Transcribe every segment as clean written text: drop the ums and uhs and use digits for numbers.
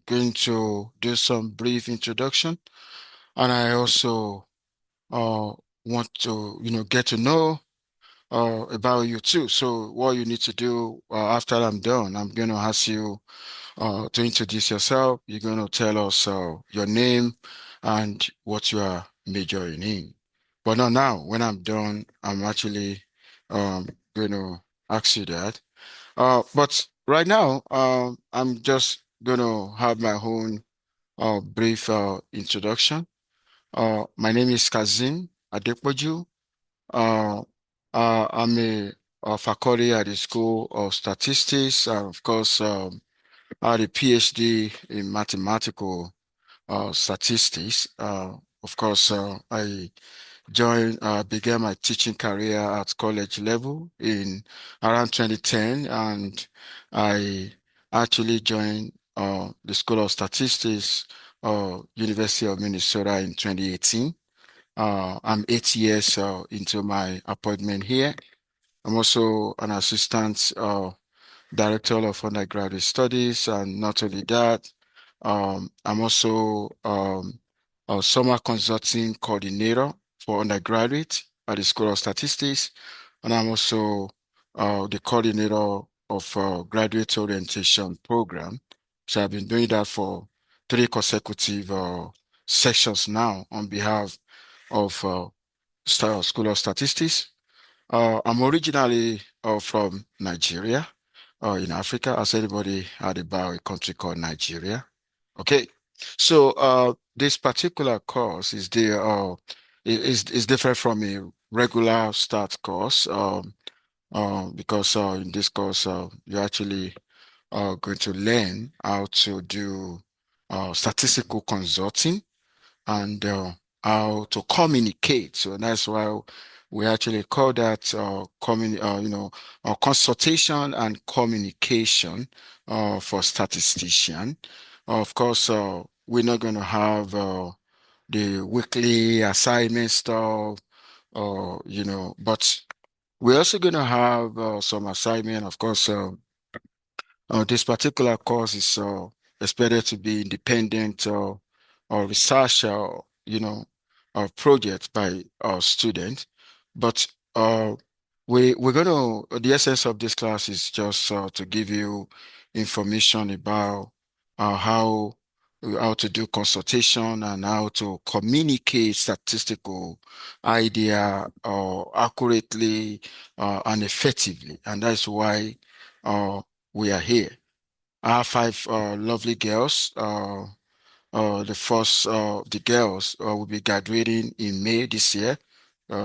going to do some brief introduction, and I also uh, want to, get to know about you too. So what you need to do after I'm done, I'm going to ask you to introduce yourself. You're going to tell us your name and what you are majoring in. But not now. When I'm done, I'm actually going to ask you that. But right now, I'm just going to have my own brief introduction. My name is Kazim Adepoju. Uh, I'm a faculty at the School of Statistics. Of course, I had a PhD in mathematical statistics. Of course, I began my teaching career at college level in around 2010, and I actually joined the School of Statistics, University of Minnesota in 2018. I'm 8 years into my appointment here. I'm also an assistant director of undergraduate studies, and not only that, I'm also a summer consulting coordinator for undergraduate at the School of Statistics, and I'm also the coordinator of graduate orientation program. So I've been doing that for 3 consecutive sessions now on behalf of School of Statistics. I'm originally from Nigeria, in Africa, as anybody heard about a country called Nigeria. Okay, so this particular course is different from a regular start course, because in this course you're actually going to learn how to do statistical consulting and how to communicate. So that's why we actually call that consultation and communication for statistician. Of course, we're not going to have the weekly assignment stuff, but we're also going to have some assignment. Of course, this particular course is expected to be independent or research, project by our students. But we're going to, the essence of this class is just to give you information about how to do consultation and how to communicate statistical idea accurately and effectively. And that's why we are here. I have 5 lovely girls. The first of the girls will be graduating in May this year.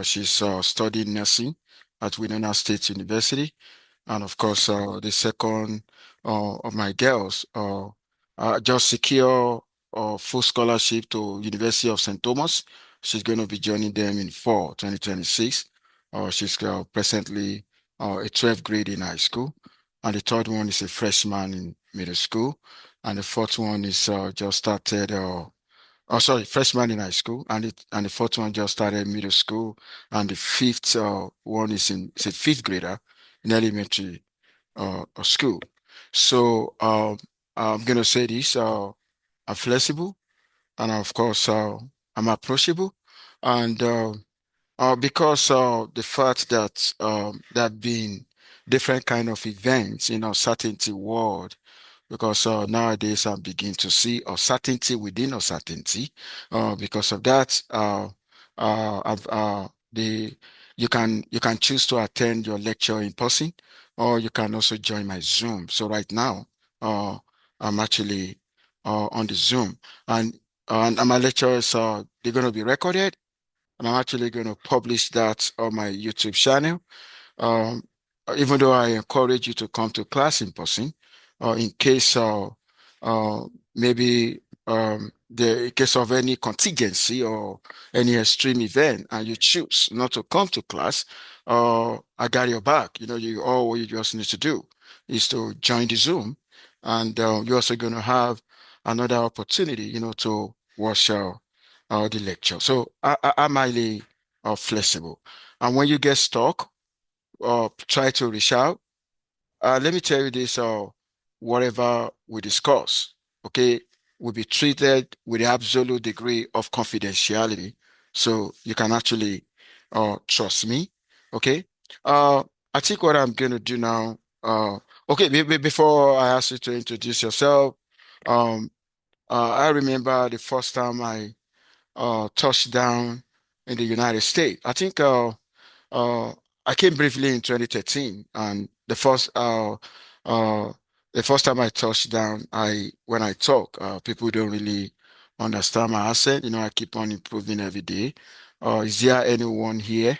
She's studying nursing at Winona State University. And of course, the second of my girls just secure full scholarship to University of St. Thomas. She's going to be joining them in fall 2026. She's presently a 12th grade in high school. And the third one is a freshman in middle school. And the fourth one is just started freshman in high school, and the fourth one just started middle school, and the fifth one is a fifth grader in elementary school. So I'm gonna say this: I'm flexible, and of course I'm approachable, and because the fact that there have been different kind of events in uncertainty world, because nowadays I'm beginning to see uncertainty within uncertainty. Because of that, I've, the you can choose to attend your lecture in person, or you can also join my Zoom. So right now, I'm actually on the Zoom, and my lectures they're going to be recorded, and I'm actually going to publish that on my YouTube channel. Um, Even though I encourage you to come to class in person, in case uh, maybe in case of any contingency or any extreme event, and you choose not to come to class, I got your back. All you just need to do is to join the Zoom, and you're also going to have another opportunity, to watch the lecture. So I'm highly flexible, and when you get stuck, try to reach out. Let me tell you this, whatever we discuss, okay? will be treated with the absolute degree of confidentiality. So you can actually trust me. Okay. Uh, I think what I'm going to do now, okay, before I ask you to introduce yourself, um, I remember the first time I touched down in the United States. I think uh, I came briefly in 2013, and uh, the first time I touched down, I when I talk, people don't really understand my accent. You know, I keep on improving every day. Is there anyone here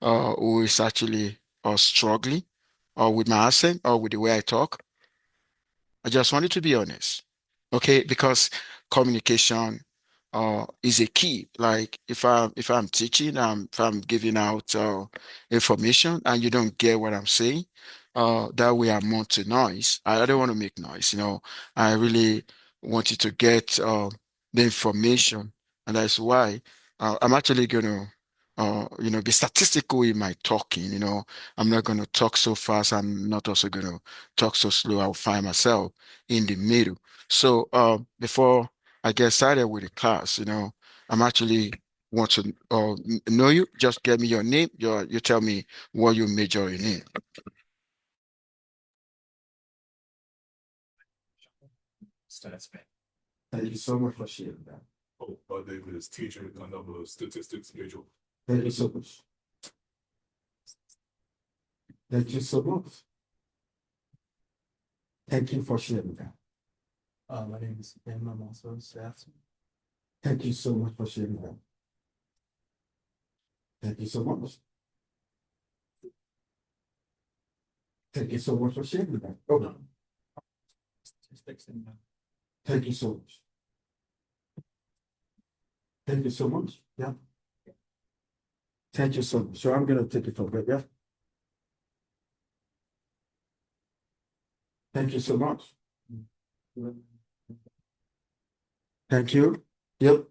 who is actually struggling with my accent or with the way I talk? I just wanted to be honest. Okay, because communication is a key. Like if I'm teaching, if I'm giving out information and you don't get what I'm saying, that way I'm on to noise. I don't want to make noise, you know. I really want you to get the information, and that's why I'm actually gonna be statistical in my talking, you know. I'm not gonna talk so fast. I'm not also gonna talk so slow. I'll find myself in the middle. So before I get started with the class, you know, I'm actually want to know you. Just get me your name. You tell me what you majoring in. Stats man. Thank you so much for sharing that. Oh, David is teacher and I'm a statistics major. Thank you so much. Thank you so much. Thank you for sharing that. My name is Ben. I'm also a staff. Thank you so much for sharing that. Thank you so much. Thank you so much for sharing that. Oh, Statistics and thank you so much. Thank you so much. Yeah. Thank you so much. So I'm gonna take it from there. Yeah. Thank you so much. Thank you. Yep.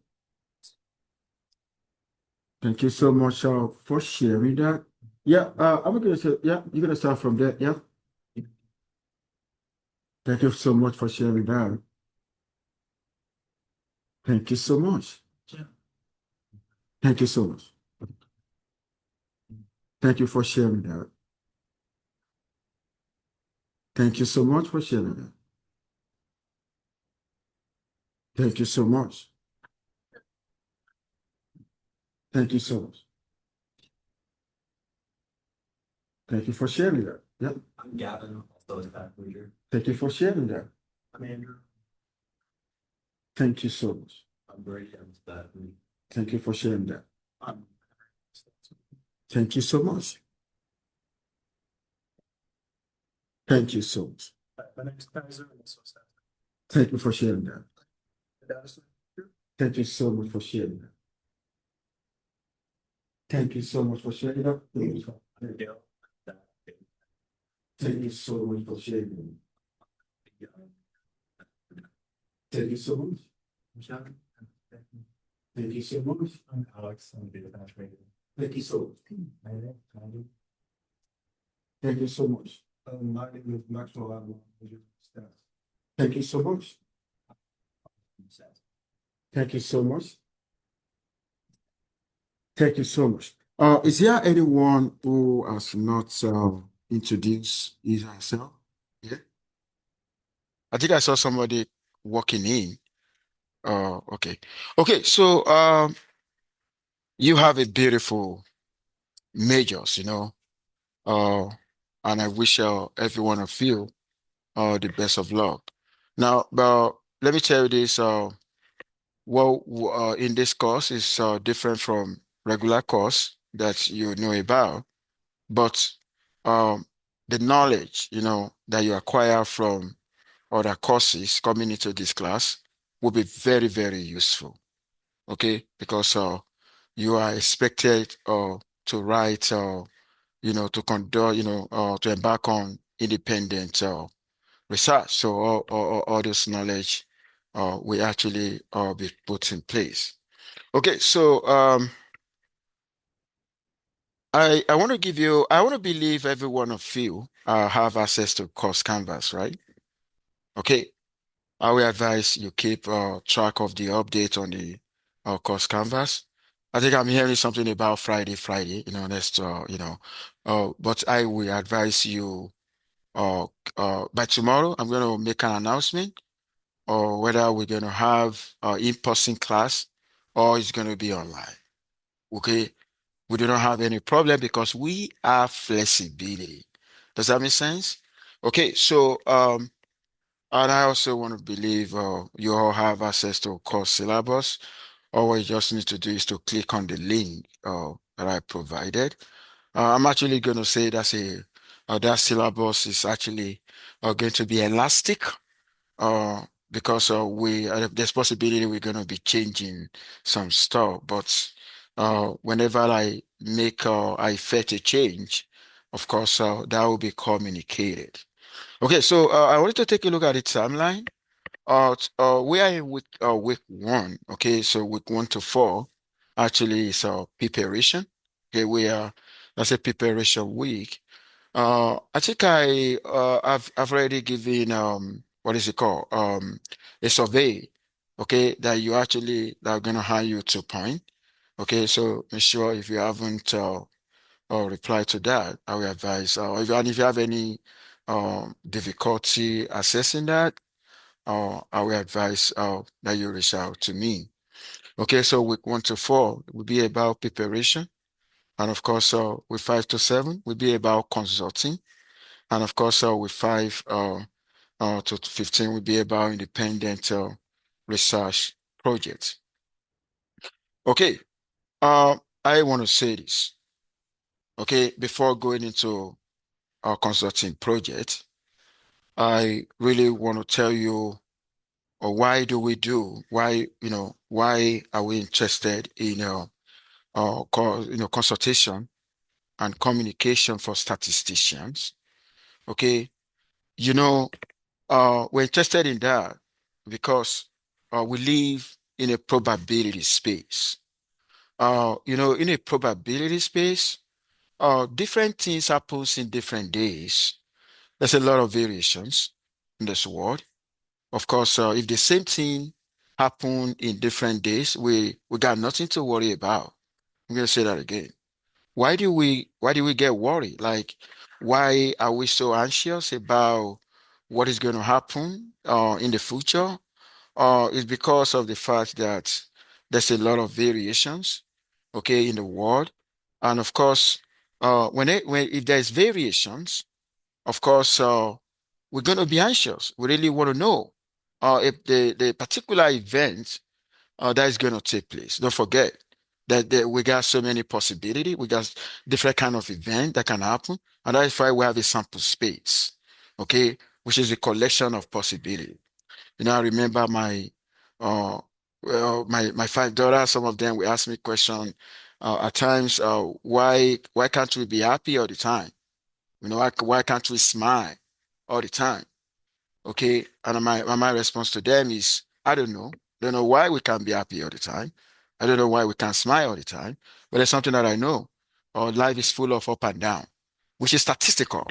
Thank you so much for sharing that. Yeah, I'm gonna say, yeah, you're gonna start from there. Yeah. Thank you so much for sharing that. Thank you so much. yeah. Thank you so much. Thank you for sharing that. Thank you so much for sharing that. Thank you so much. Thank you so much. Thank you for sharing that. Yeah. I'm Gavin, also a staff leader. Thank you for sharing that. I'm Andrew. Thank you so much. I'm Brady. I'm staff leader. Thank you for sharing that. I'm Thank you so much. Thank you so much. my name is Kaiser. I'm also a staff. Thank you for sharing that. Data science. Thank you so much for sharing that. Thank you so much for sharing that. I'm Dale. Thank you so much for sharing that. Thank you so much. I'm Sean. Thank you so much. I'm Alex. I'm a data science major. Thank you so much. My name is Andy. Thank you so much. My name is Maxwell. I'm a major staff. Thank you so much. Thank you so much. Thank you so much. Is there anyone who has not introduced himself? Yeah. I think I saw somebody walking in. Okay. Okay, so you have a beautiful majors, you know. Uh and I wish every one of you the best of luck. Now, but let me tell you this, in this course is different from regular course that you know about, but um, the knowledge, you know, that you acquire from other courses coming into this class will be very, very useful. Okay, because you are expected to write, to conduct, to embark on independent research. So all this knowledge will actually be put in place. Okay, so I want to I want to believe every one of you have access to course Canvas, right? Okay. I will advise you keep track of the update on the course canvas. I think I'm hearing something about Friday, next, but I will advise you uh, by tomorrow, I'm going to make an announcement or whether we're going to have in-person class or it's going to be online. Okay. We do not have any problem because we have flexibility. Does that make sense? Okay. So, and I also want to believe you all have access to course syllabus. All what you just need to do is to click on the link that I provided. I'm actually going to say that syllabus is actually going to be elastic because there's possibility we're going to be changing some stuff. But whenever I effect a change, of course, that will be communicated. Okay, so I wanted to take a look at the timeline. We are in week 1. Okay, so week 1 to 4 actually is preparation. Okay, that's a preparation week. I think I've already given what is it called? A survey, okay, that are gonna hire you to point. Okay, so make sure if you haven't replied to that, I will advise and if you have any difficulty assessing that, I will advise that you reach out to me. Okay, so week 1 to 4 will be about preparation. And of course, with 5 to 7 will be about consulting. And of course, with 5 to 15 will be about independent research projects. Okay, I want to say this, okay, before going into our consulting project, I really want to tell you why are we interested in consultation and communication for statisticians? Okay, you know, we're interested in that because we live in a probability space. In a probability space, different things happens in different days. There's a lot of variations in this world. Of course, if the same thing happen in different days, we got nothing to worry about. I'm gonna say that again. Why do we get worried? Like, why are we so anxious about what is going to happen in the future? It's because of the fact that there's a lot of variations, okay, in the world. And of course, when if there's variations, of course, we're going to be anxious. We really want to know if the particular event that is going to take place. Don't forget that we got so many possibilities. We got different kind of event that can happen, and that's why we have a sample space, okay, which is a collection of possibility. I remember uh, my 5 daughters. Some of them will ask me question at times. Why can't we be happy all the time? Why can't we smile all the time? Okay. And my response to them is, I don't know. Don't know why we can't be happy all the time. I don't know why we can't smile all the time. But there's something that I know. Our life is full of up and down, which is statistical.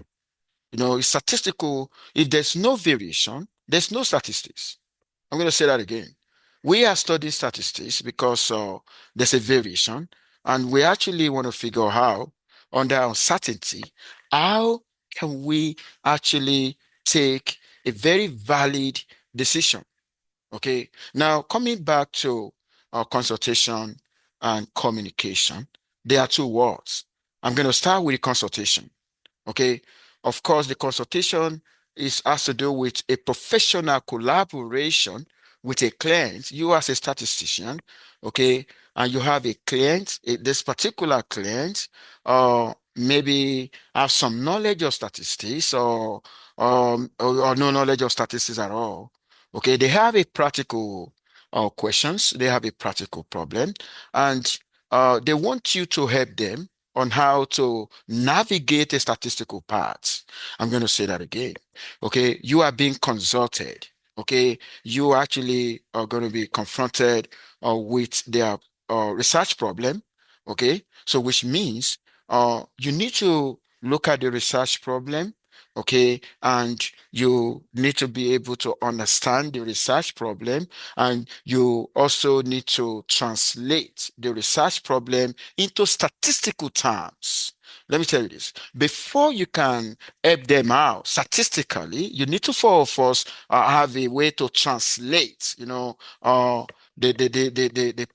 It's statistical. If there's no variation, there's no statistics. I'm going to say that again. We are studying statistics because there's a variation, and we actually want to figure out, under uncertainty, how can we actually take a very valid decision. Okay. Now, coming back to our consultation and communication, there are two words. I'm going to start with the consultation. Okay. Of course, the consultation has to do with a professional collaboration with a client. You as a statistician, okay, and you have a client, this particular client, maybe have some knowledge of statistics or no knowledge of statistics at all. Okay, they have a practical questions, they have a practical problem, and they want you to help them on how to navigate a statistical path. I'm going to say that again. Okay, you are being consulted. Okay, you actually are going to be confronted with their research problem. Okay, so which means you need to look at the research problem okay? And you need to be able to understand the research problem, and you also need to translate the research problem into statistical terms. Let me tell you this. Before you can help them out statistically, you need to, for us, have a way to translate, the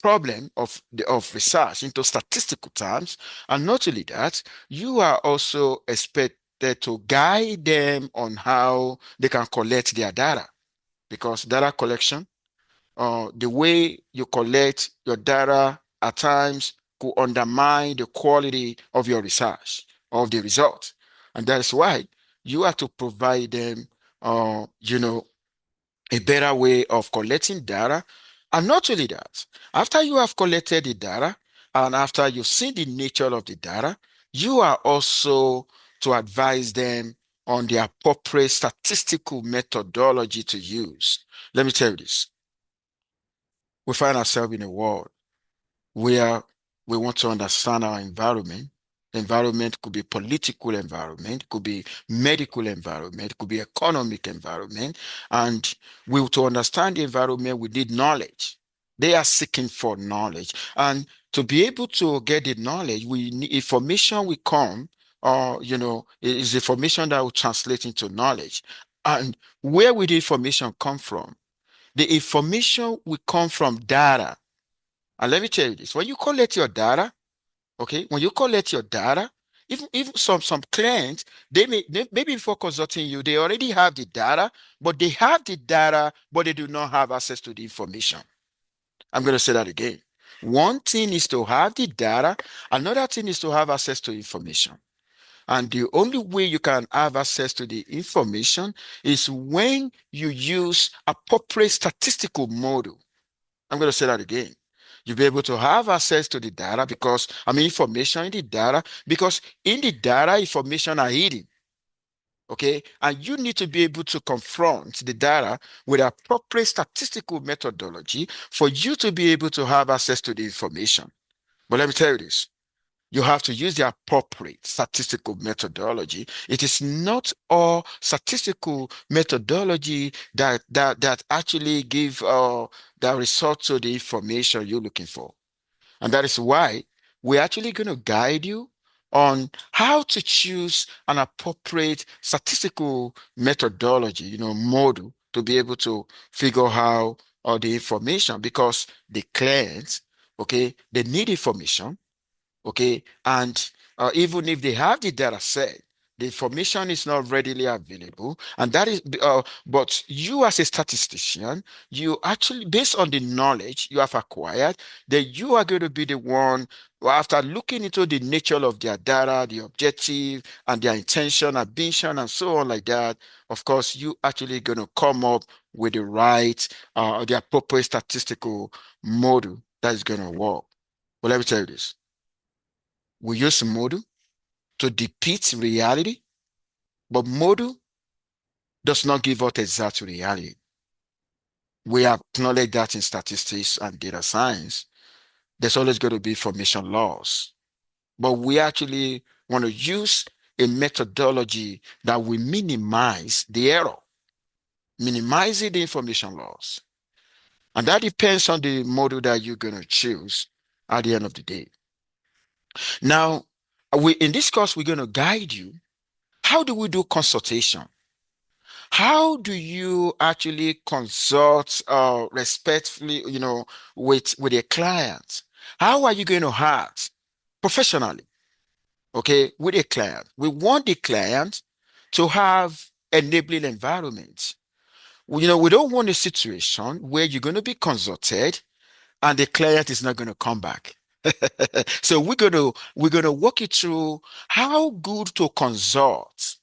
problem of research into statistical terms. And not only that, you are also expected to guide them on how they can collect their data, because data collection, the way you collect your data at times could undermine the quality of your research, of the result. And that is why you have to provide them, uh, you know, a better way of collecting data. And not only that, after you have collected the data and after you've seen the nature of the data, you are also to advise them on the appropriate statistical methodology to use. Let me tell you this. We find ourselves in a world where we want to understand our environment. The environment could be political environment, could be medical environment, could be economic environment. And to understand the environment, we need knowledge. They are seeking for knowledge. And to be able to get the knowledge, we need information will come, or it is information that will translate into knowledge. And where will the information come from? The information will come from data. And let me tell you this, when you collect your data, okay, when you collect your data, even some clients, maybe before consulting you, they already have the data, but they have the data, but they do not have access to the information. I'm going to say that again. One thing is to have the data, another thing is to have access to information. And the only way you can have access to the information is when you use appropriate statistical model. I'm going to say that again. You'll be able to have access to the data because, information in the data, because in the data, information are hidden. Okay. And you need to be able to confront the data with appropriate statistical methodology for you to be able to have access to the information. But let me tell you this. You have to use the appropriate statistical methodology. It is not all statistical methodology that actually give the result to the information you're looking for. And that is why we're actually going to guide you on how to choose an appropriate statistical methodology, model to be able to figure out all the information, because the clients, okay, they need information. Okay. And even if they have the data set, the information is not readily available. And that is, but you as a statistician, you actually, based on the knowledge you have acquired, then you are going to be the one, after looking into the nature of their data, the objective and their intention, ambition, and so on like that. Of course, you actually going to come up with the right, the appropriate statistical model that is going to work. Well, let me tell you this. We use model to depict reality, but model does not give us exact reality. We acknowledge that in statistics and data science, there's always going to be information loss. But we actually want to use a methodology that will minimize the error, minimizing the information loss. And that depends on the model that you're going to choose at the end of the day. Now, in this course, we're going to guide you. How do we do consultation? How do you actually consult respectfully, with a client? How are you going to act professionally, okay, with a client? We want the client to have enabling environment. We don't want a situation where you're going to be consulted and the client is not going to come back. So we're going to walk you through how good to consult.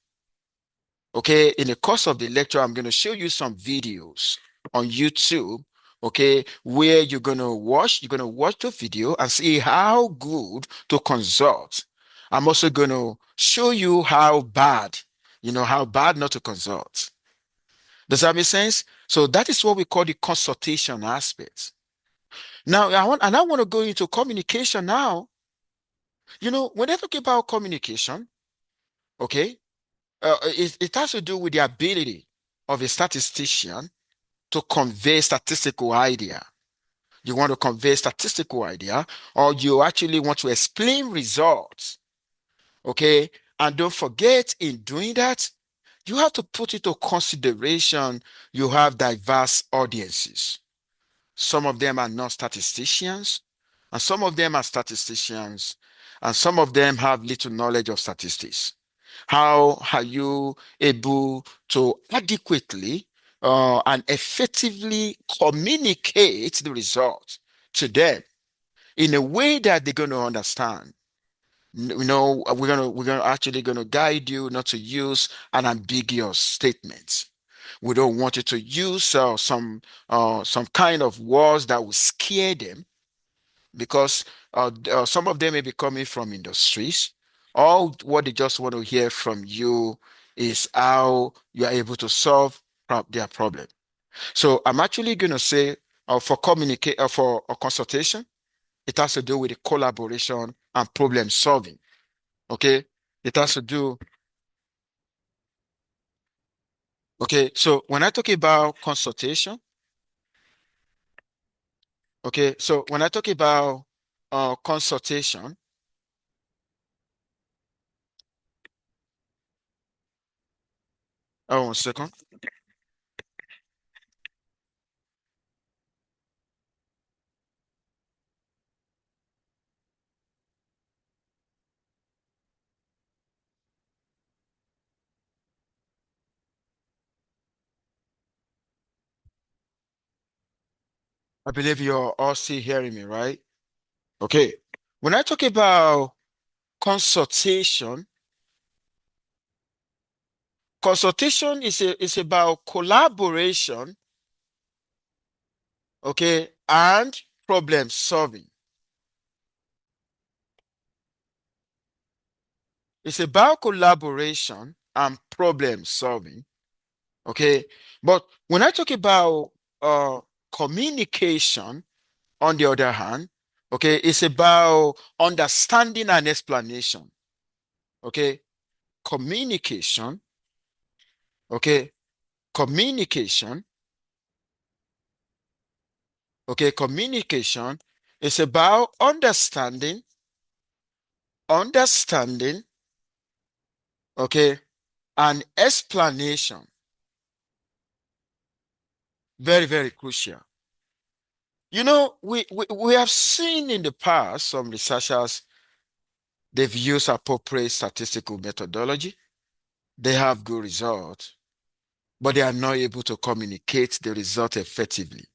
Okay, in the course of the lecture, I'm going to show you some videos on YouTube, okay, where you're going to watch the video and see how good to consult. I'm also going to show you how bad not to consult. Does that make sense? So that is what we call the consultation aspect. Now, I want to go into communication now. When I talk about communication, okay, it has to do with the ability of a statistician to convey statistical idea. You want to convey statistical idea, or you actually want to explain results. Okay. And don't forget, in doing that, you have to put into consideration you have diverse audiences. Some of them are not statisticians, and some of them are statisticians, and some of them have little knowledge of statistics. How are you able to adequately and effectively communicate the results to them in a way that they're going to understand? We're gonna actually gonna guide you not to use an ambiguous statement. We don't want you to use some kind of words that will scare them, because some of them may be coming from industries. All what they just want to hear from you is how you are able to solve their problem. So I'm actually going to say for communicate for a consultation, it has to do with the collaboration and problem solving. Okay, it has to do. Okay, so when I talk about consultation, okay, so when I talk about consultation, oh, 1 second. I believe you're all still hearing me, right? Okay. When I talk about consultation, consultation is about collaboration, okay, and problem solving. It's about collaboration and problem solving, okay? But when I talk about communication, on the other hand, okay, it's about understanding and explanation, okay? Communication, okay? Communication, okay? Communication is about understanding, okay? And explanation. Very, very crucial. We have seen in the past some researchers, they've used appropriate statistical methodology. They have good results, but they are not able to communicate the result effectively,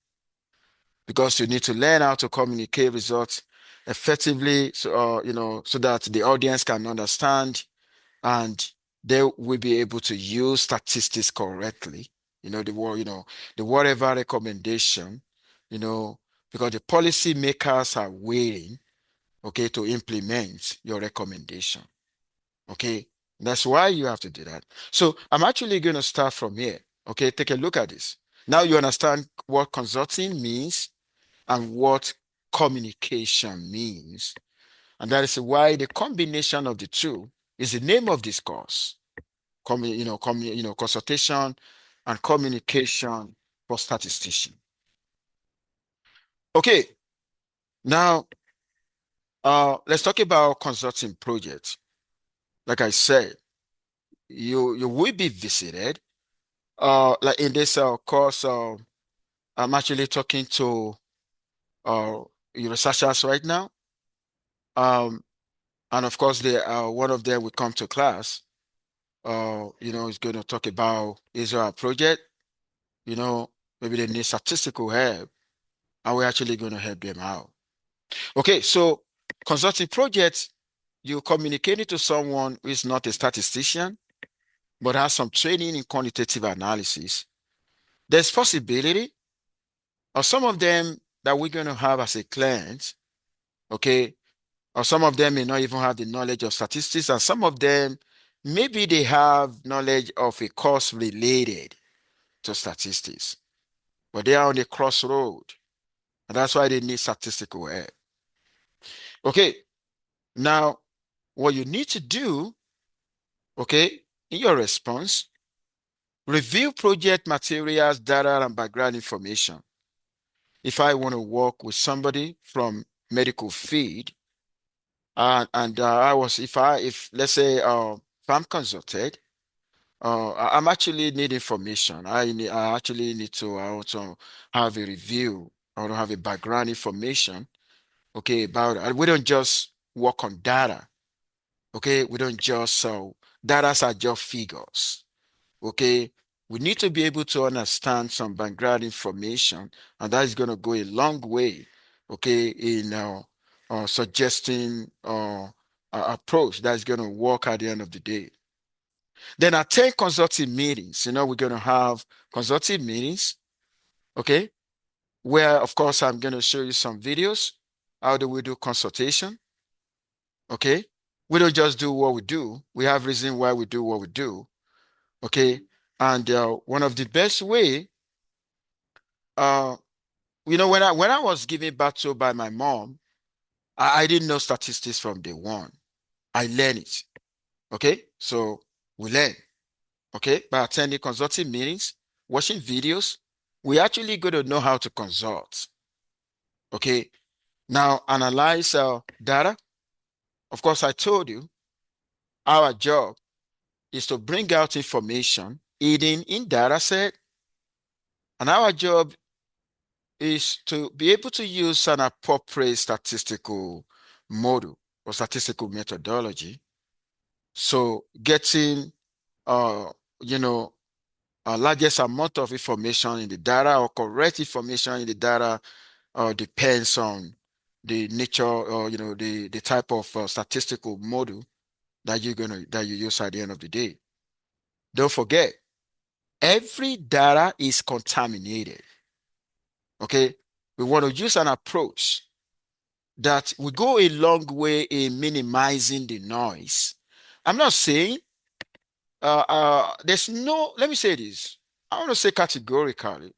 because you need to learn how to communicate results effectively, so that the audience can understand, and they will be able to use statistics correctly. The whatever recommendation, you know, because the policy makers are waiting, okay, to implement your recommendation. Okay, that's why you have to do that. So I'm actually going to start from here. Okay, take a look at this. Now you understand what consulting means and what communication means. And that is why the combination of the two is the name of this course. Consultation and communication for statistician. Okay, now let's talk about consulting projects. Like I said, you will be visited. Like in this course, I'm actually talking to uh researchers right now. And of course, one of them will come to class. Is going to talk about Israel project. You know, maybe they need statistical help, and we're actually going to help them out. Okay, so consulting projects, you communicating to someone who is not a statistician, but has some training in quantitative analysis. There's possibility or some of them that we're going to have as a client, okay, or some of them may not even have the knowledge of statistics, and some of them maybe they have knowledge of a course related to statistics, but they are on the crossroad, and that's why they need statistical help. Okay, now what you need to do, okay, In your response, review project materials, data, and background information. If I want to work with somebody from medical field, and if let's say if I'm consulted, I'm actually need information. I actually need to I also have a review. I want to have a background information, okay, about it. We don't just work on data, okay? We don't just data are just figures, okay? We need to be able to understand some background information, and that is going to go a long way, okay, in suggesting approach that's going to work at the end of the day. Then attend consulting meetings. We're going to have consulting meetings, okay, where, of course, I'm going to show you some videos. How do we do consultation? Okay. We don't just do what we do. We have reason why we do what we do. Okay. And one of the best way, uh, when I was given battle by my mom, I didn't know statistics from day one. I learned it. Okay. So we learn. Okay. By attending consulting meetings, watching videos, we actually going to know how to consult. Okay. Now analyze data. Of course, I told you our job is to bring out information hidden in data set, and our job is to be able to use an appropriate statistical model or statistical methodology. So getting uh you know largest amount of information in the data or correct information in the data depends on the nature or the type of statistical model that you use at the end of the day. Don't forget, every data is contaminated. Okay, we want to use an approach that will go a long way in minimizing the noise. I'm not saying there's no, let me say this. I want to say categorically,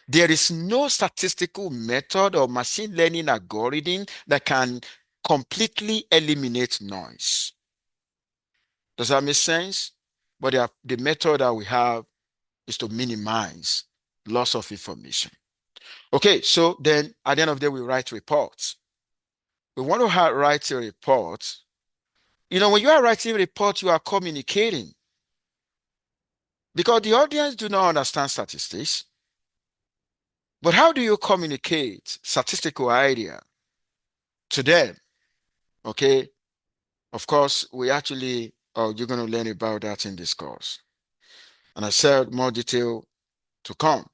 there is no statistical method or machine learning algorithm that can completely eliminate noise. Does that make sense? But the method that we have is to minimize loss of information. Okay, so then at the end of the day, we write reports. We want to write a report. When you are writing a report, you are communicating because the audience do not understand statistics. But how do you communicate statistical idea to them? Okay, of course, you're going to learn about that in this course. And I said more detail to come.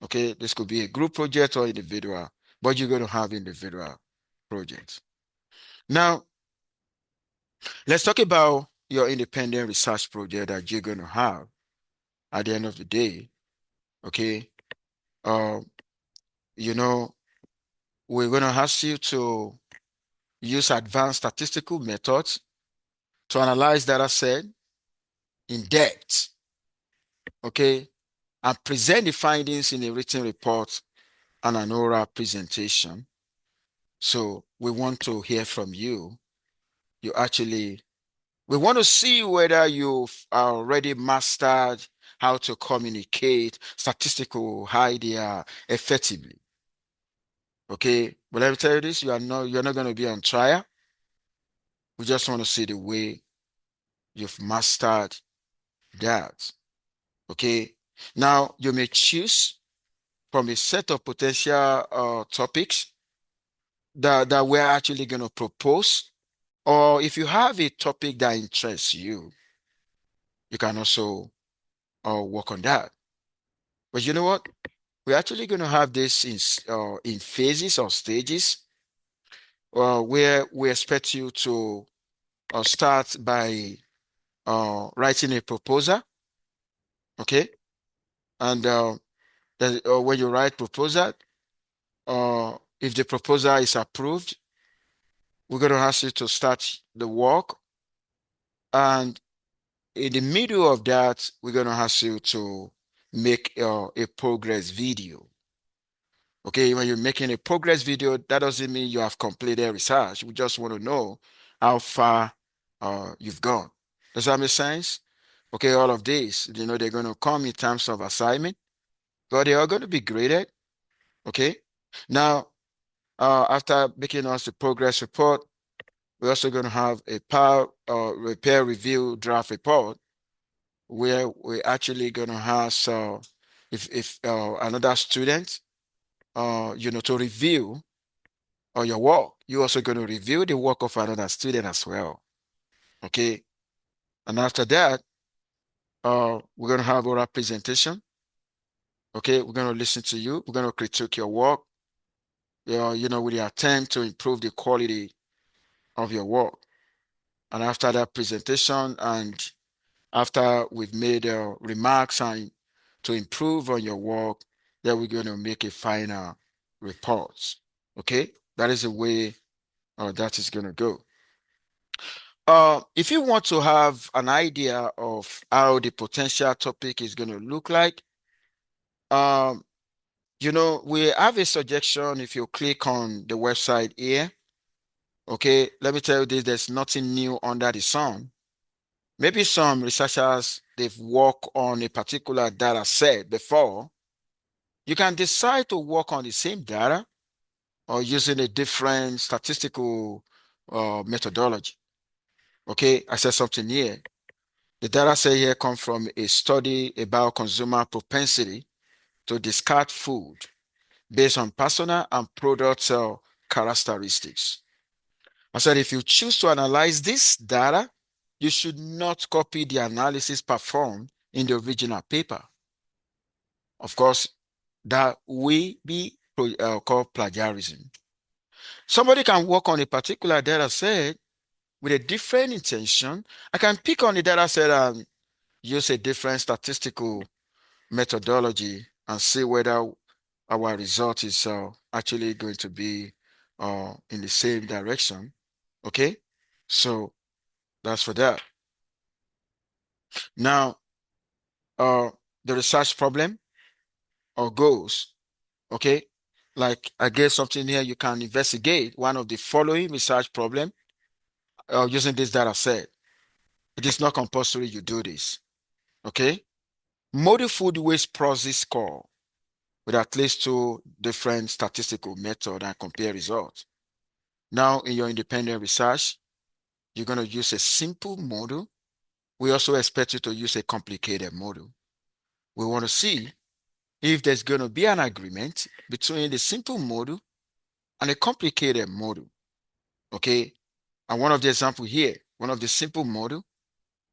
Okay, this could be a group project or individual, but you're going to have individual projects. Now, let's talk about your independent research project that you're going to have at the end of the day. Okay. Uh, you know, we're going to ask you to use advanced statistical methods to analyze data set in depth. Okay. And present the findings in a written report and an oral presentation. So we want to hear from you. We want to see whether you've already mastered how to communicate statistical idea effectively. Okay, but let me tell you this, you're not going to be on trial. We just want to see the way you've mastered that. Okay, now you may choose from a set of potential topics that we're actually going to propose, or if you have a topic that interests you, you can also work on that. But you know what? We're actually going to have this in phases or stages where we expect you to start by writing a proposal, okay? And when you write proposal, if the proposal is approved, we're going to ask you to start the work. And in the middle of that, we're going to ask you to make a progress video. Okay, when you're making a progress video, that doesn't mean you have completed research. We just want to know how far you've gone. Does that make sense? Okay, all of these, they're going to come in terms of assignment, but they are going to be graded. Okay. Now, after making us the progress report, we're also going to have a peer review draft report where we're actually going to have if another student to review your work. You're also going to review the work of another student as well. Okay. And after that, we're going to have oral presentation. Okay. We're going to listen to you. We're going to critique your work, with the attempt to improve the quality of your work. And after that presentation, and after we've made remarks and to improve on your work, then we're going to make a final report. Okay. That is the way that is going to go. If you want to have an idea of how the potential topic is going to look like, um, we have a suggestion if you click on the website here. Okay, let me tell you this, there's nothing new under the sun. Maybe some researchers, they've worked on a particular data set before. You can decide to work on the same data or using a different statistical methodology. Okay, I said something here. The data set here comes from a study about consumer propensity to discard food based on personal and product characteristics. I said if you choose to analyze this data, you should not copy the analysis performed in the original paper. Of course, that will be called plagiarism. Somebody can work on a particular data set with a different intention. I can pick on the data set and use a different statistical methodology and see whether our result is actually going to be in the same direction. Okay, so that's for that. Now, uh, the research problem or goals. Okay, like I gave something here. You can investigate one of the following research problem using this data set. It is not compulsory you do this. Okay, model food waste process score with at least two different statistical methods and compare results. Now, in your independent research, you're going to use a simple model. We also expect you to use a complicated model. We want to see if there's going to be an agreement between the simple model and a complicated model. Okay. And one of the example here, one of the simple model,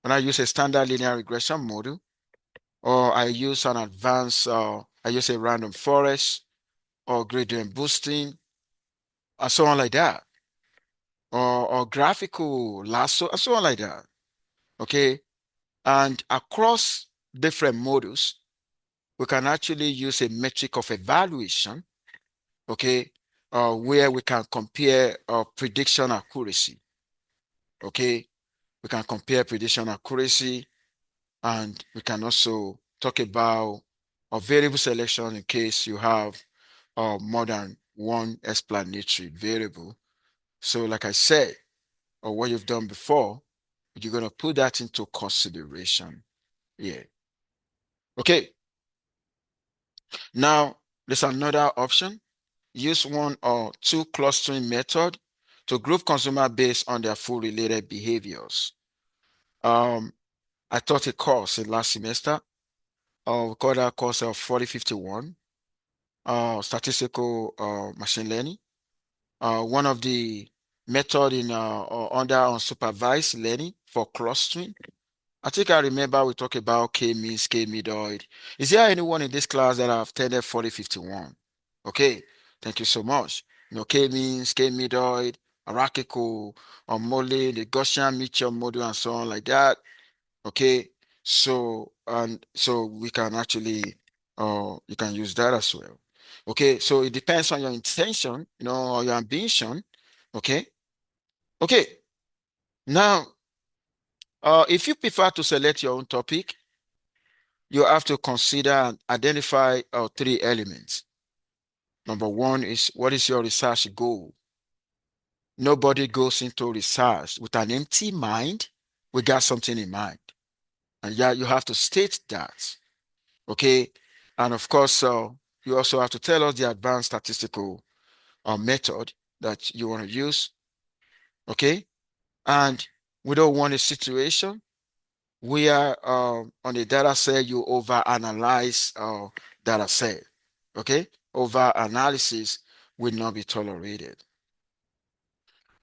when I use a standard linear regression model, or I use an advanced, I use a random forest or gradient boosting, and so on like that, or graphical lasso, and so on like that. Okay. And across different models, we can actually use a metric of evaluation, okay, where we can compare prediction accuracy. Okay. We can compare prediction accuracy, and we can also talk about a variable selection in case you have more than one explanatory variable. So like I said, or what you've done before, you're going to put that into consideration. Yeah. Okay. Now, there's another option. Use one or two clustering method to group consumer based on their food related behaviors. Um, I taught a course in last semester. We call that course of 4051, statistical machine learning. One of the method in under unsupervised learning for clustering. I think I remember we talked about K-means, K-medoid. Is there anyone in this class that have attended 4051? Okay, thank you so much. K-means, K-medoid, hierarchical, or mole, the Gaussian mixture model, and so on like that. Okay, so we can actually you can use that as well. Okay, so it depends on your intention, or your ambition. Okay, okay. Now, if you prefer to select your own topic, you have to consider and identify three elements. Number one is, what is your research goal? Nobody goes into research with an empty mind. We got something in mind. And yeah, you have to state that. Okay. And of course, you also have to tell us the advanced statistical method that you want to use. Okay. And we don't want a situation where on a data set you over-analyze data set. Okay. Over-analysis will not be tolerated.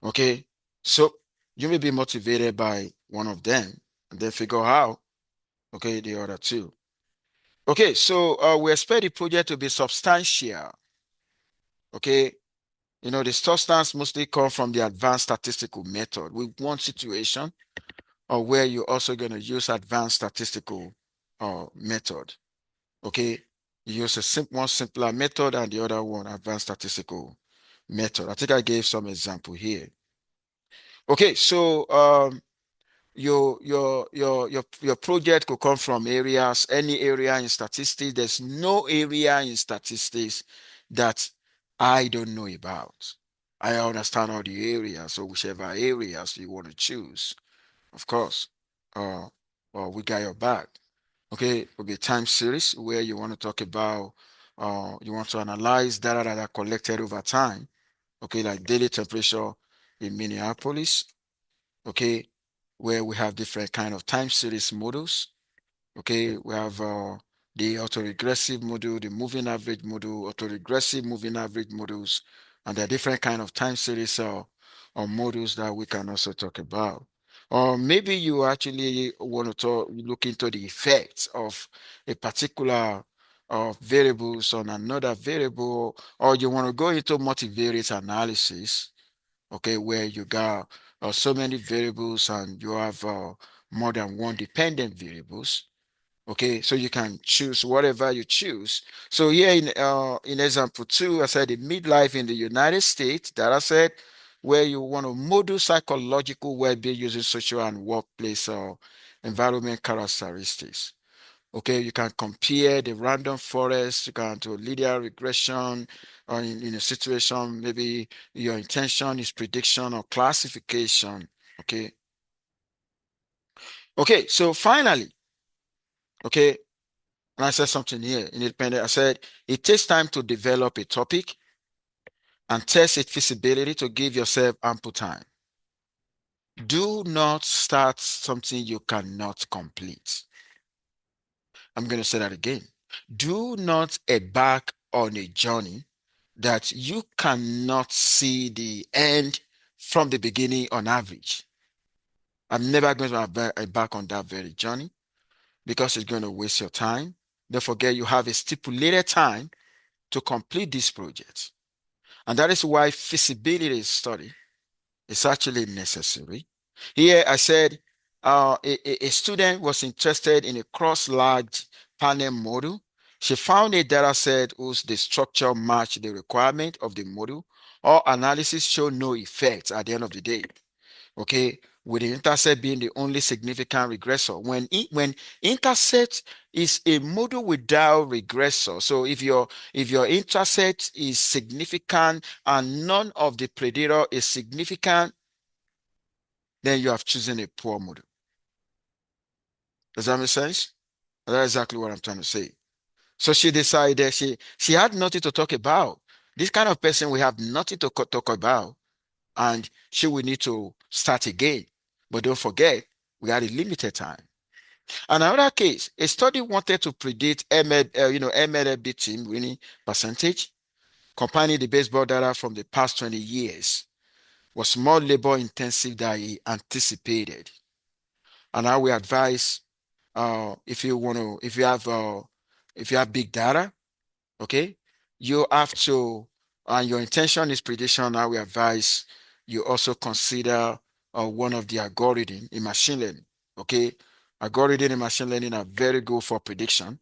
Okay. So you may be motivated by one of them and then figure out, okay, the other two. Okay, so we expect the project to be substantial. Okay, you know, the substance mostly come from the advanced statistical method. We want situation where you're also going to use advanced statistical method. Okay, you use one simpler method and the other one advanced statistical method. I think I gave some example here. Okay, so your project could come from areas, any area in statistics. There's no area in statistics that I don't know about. I understand all the areas, so whichever areas you want to choose, of course, uh, we got your back. Okay, will be a time series where you want to talk about, you want to analyze data that are collected over time. Okay, like daily temperature in Minneapolis. Okay, where we have different kind of time series models. Okay, we have the autoregressive model, the moving average model, autoregressive moving average models, and there are different kind of time series or models that we can also talk about. Or maybe you actually want to look into the effects of a particular variables on another variable, or you want to go into multivariate analysis, okay, where you got so many variables and you have more than one dependent variables. Okay, so you can choose whatever you choose. So here in example two, I said the midlife in the United States data set where you want to model psychological well-being using social and workplace environment characteristics. Okay, you can compare the random forest, you can do linear regression, or in a situation, maybe your intention is prediction or classification. Okay. Okay, so finally, okay, and I said something here in independent. I said it takes time to develop a topic and test its feasibility to give yourself ample time. Do not start something you cannot complete. I'm going to say that again. Do not embark on a journey that you cannot see the end from the beginning on average. I'm never going to embark on that very journey because it's going to waste your time. Don't forget you have a stipulated time to complete this project. And that is why feasibility study is actually necessary. Here I said a student was interested in a cross-large panel model. She found a data set whose the structure matched the requirement of the model. All analysis showed no effect at the end of the day. Okay, with the intercept being the only significant regressor. When intercept is a model without regressor, so if your intercept is significant and none of the predator is significant, then you have chosen a poor model. Does that make sense? That's exactly what I'm trying to say. So she decided she had nothing to talk about. This kind of person we have nothing to talk about, and she will need to start again. But don't forget, we had a limited time. Another case, a study wanted to predict MLB team winning percentage, combining the baseball data from the past 20 years was more labor intensive than he anticipated. And I will advise if you have big data, okay, you have to, and your intention is prediction, I will advise you also consider one of the algorithm in machine learning. Okay, algorithm in machine learning are very good for prediction.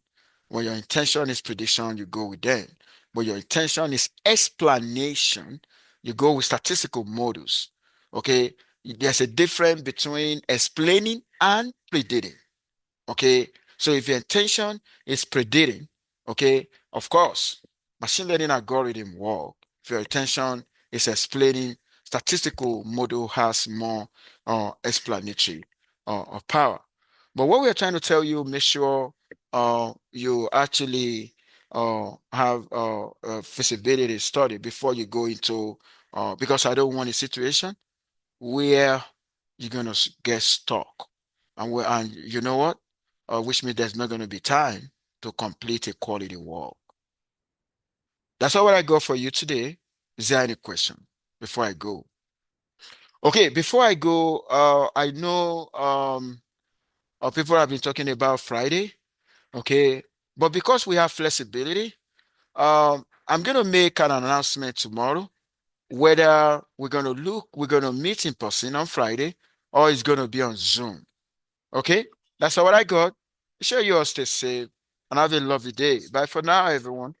When your intention is prediction, you go with them. But your intention is explanation, you go with statistical models. Okay, there's a difference between explaining and predicting. Okay, so if your intention is predicting, okay, of course, machine learning algorithm work. If your intention is explaining, statistical model has more explanatory power. But what we're trying to tell you, make sure you actually have a feasibility study before you go into because I don't want a situation where you're gonna get stuck. And you know what? Which means there's not gonna be time to complete a quality work. That's all what I got for you today. Is there any question before I go? Okay, before I go, I know people have been talking about Friday, okay, but because we have flexibility, I'm gonna make an announcement tomorrow whether we're gonna meet in person on Friday or it's gonna be on Zoom. Okay, that's all what I got. Sure, you all stay safe and have a lovely day. Bye for now, everyone.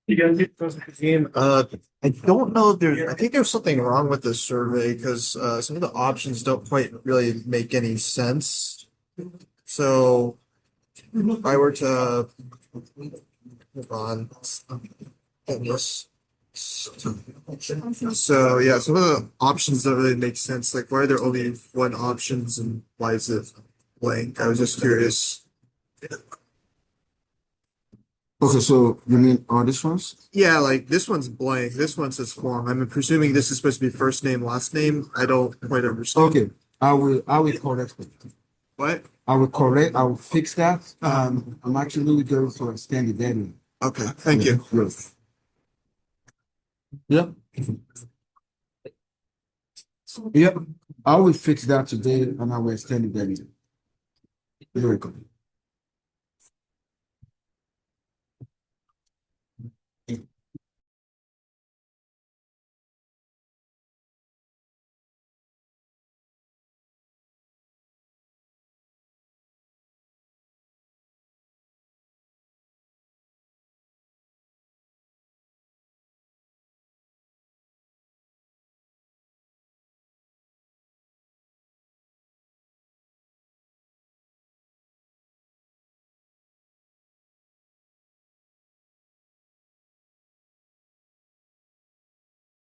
You guys get game. I don't know if there. I think there's something wrong with the survey because some of the options don't quite really make any sense. So if I were to hold on, this. So yeah, some of the options don't really make sense. Like, why are there only one options and why is it blank? I was just curious. Okay, so you mean all these ones? Yeah, like this one's blank. This one says form. I'm presuming this is supposed to be first name, last name. I don't quite understand. Okay, I will correct it. What? I will fix that. I'm actually going to extend the deadline. Okay, thank you. Yes. Yep. Yep. I will fix that today and I will extend the deadline. You're welcome.